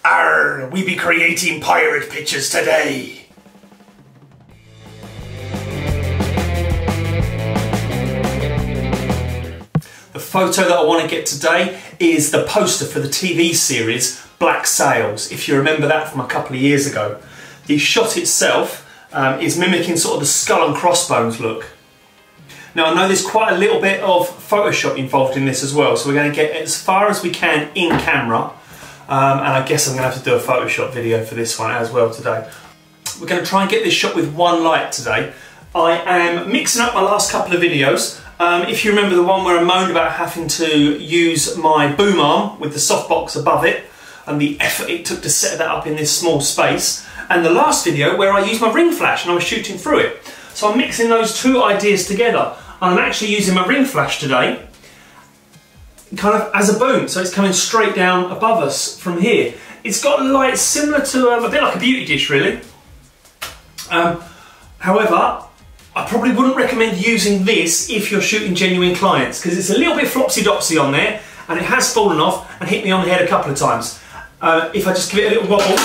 Arr, we be creating pirate pictures today. The photo that I want to get today is the poster for the TV series Black Sails, if you remember that from a couple of years ago. The shot itself is mimicking sort of the skull and crossbones look. Now I know there's quite a little bit of Photoshop involved in this as well, so we're going to get as far as we can in camera, and I guess I'm going to have to do a Photoshop video for this one as well today. We're going to try and get this shot with one light today. I am mixing up my last couple of videos. If you remember the one where I moaned about having to use my boom arm with the softbox above it and the effort it took to set that up in this small space, and the last video where I used my ring flash and I was shooting through it. So I'm mixing those two ideas together. I'm actually using my ring flash today kind of as a boom, so it's coming straight down above us from here. It's got light similar to a bit like a beauty dish really. However, I probably wouldn't recommend using this if you're shooting genuine clients, because it's a little bit flopsy-dopsy on there and it has fallen off and hit me on the head a couple of times. If I just give it a little wobble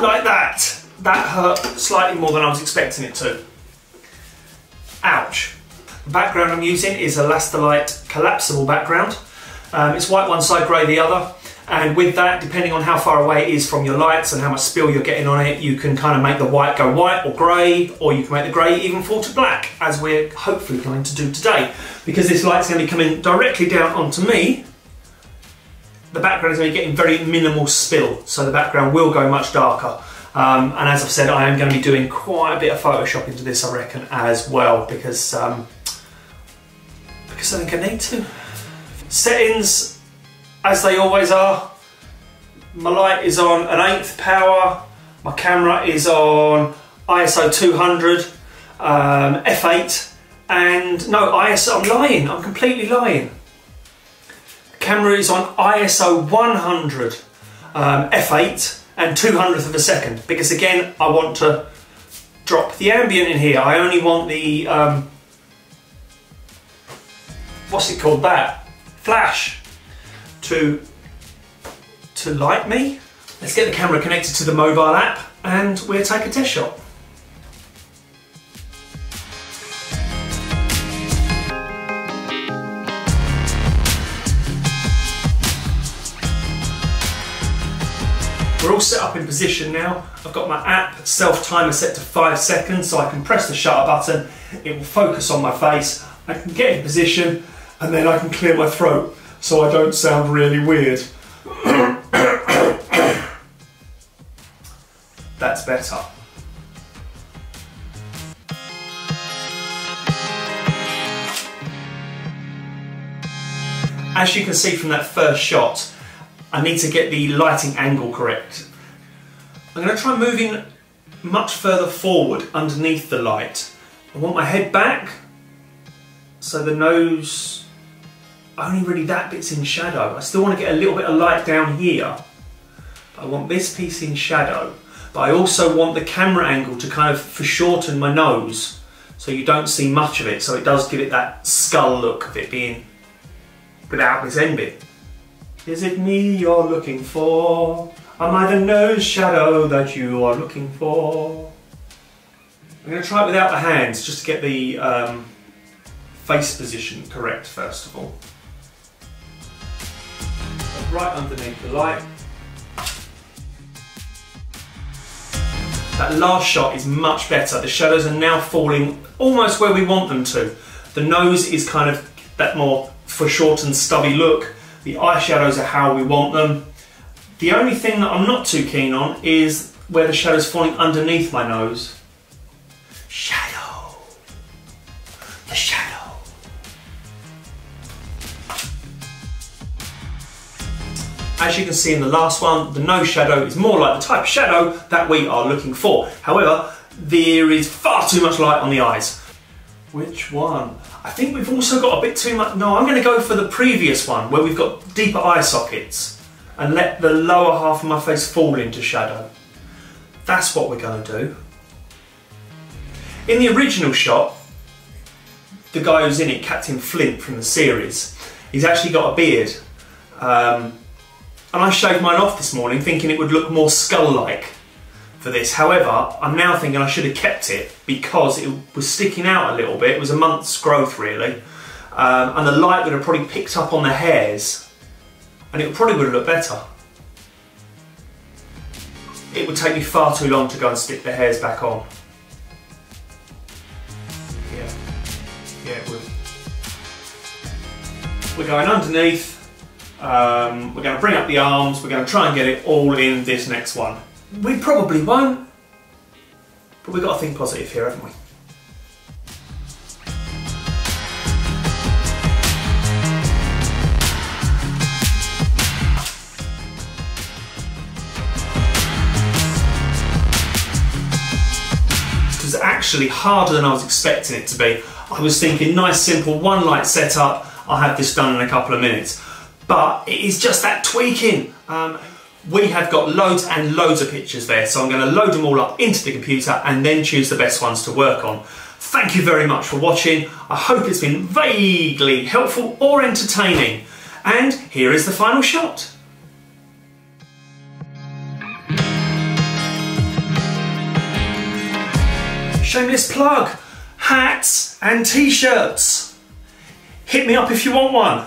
like that, that hurt slightly more than I was expecting it to. Ouch. The background I'm using is a Elastilite collapsible background. It's white one side, grey the other, and with that, depending on how far away it is from your lights and how much spill you're getting on it, you can kind of make the white go white or grey, or you can make the grey even fall to black, as we're hopefully going to do today. Because this light's going to be coming directly down onto me, the background is going to be getting very minimal spill, so the background will go much darker. And as I've said, I am going to be doing quite a bit of Photoshop into this, I reckon, as well, because I think I need to. Settings, as they always are. My light is on an 1/8 power. My camera is on ISO 200, f8, and no, ISO, I'm lying, I'm completely lying. The camera is on ISO 100, f8, and 200th of a second, because again I want to drop the ambient in here. I only want the what's it called, that flash to light me. Let's get the camera connected to the mobile app and we'll take a test shot. We're all set up in position now. I've got my app self timer set to 5 seconds, so I can press the shutter button, it will focus on my face, I can get in position, and then I can clear my throat so I don't sound really weird. That's better. As you can see from that first shot, I need to get the lighting angle correct. I'm going to try moving much further forward underneath the light. I want my head back, so the nose, only really that bit's in shadow. I still want to get a little bit of light down here. I want this piece in shadow, but I also want the camera angle to kind of foreshorten my nose so you don't see much of it, so it does give it that skull look of it being without this end bit. Is it me you're looking for? Am I the nose shadow that you are looking for? I'm going to try it without the hands just to get the face position correct first of all. Right underneath the light. That last shot is much better. The shadows are now falling almost where we want them to. The nose is kind of that more foreshortened stubby look. The eyeshadows are how we want them. The only thing that I'm not too keen on is where the shadow's falling underneath my nose. Shadow. The shadow. As you can see in the last one, the nose shadow is more like the type of shadow that we are looking for. However, there is far too much light on the eyes. Which one? I think we've also got a bit too much. No, I'm going to go for the previous one where we've got deeper eye sockets and let the lower half of my face fall into shadow. That's what we're going to do. In the original shot, the guy who's in it, Captain Flint from the series, he's actually got a beard. And I shaved mine off this morning thinking it would look more skull-like for this. However, I'm now thinking I should have kept it because it was sticking out a little bit. It was a month's growth really. And the light would have probably picked up on the hairs and it probably would have looked better. It would take me far too long to go and stick the hairs back on. Yeah, it would. We're going underneath, we're going to bring up the arms, we're going to try and get it all in this next one. We probably won't, but we've got to think positive here, haven't we? It was actually harder than I was expecting it to be. I was thinking nice simple one light setup, I'll have this done in a couple of minutes. But it is just that tweaking. We have got loads and loads of pictures there, so I'm going to load them all up into the computer and then choose the best ones to work on. Thank you very much for watching. I hope it's been vaguely helpful or entertaining. And here is the final shot. Shameless plug, hats and t-shirts. Hit me up if you want one.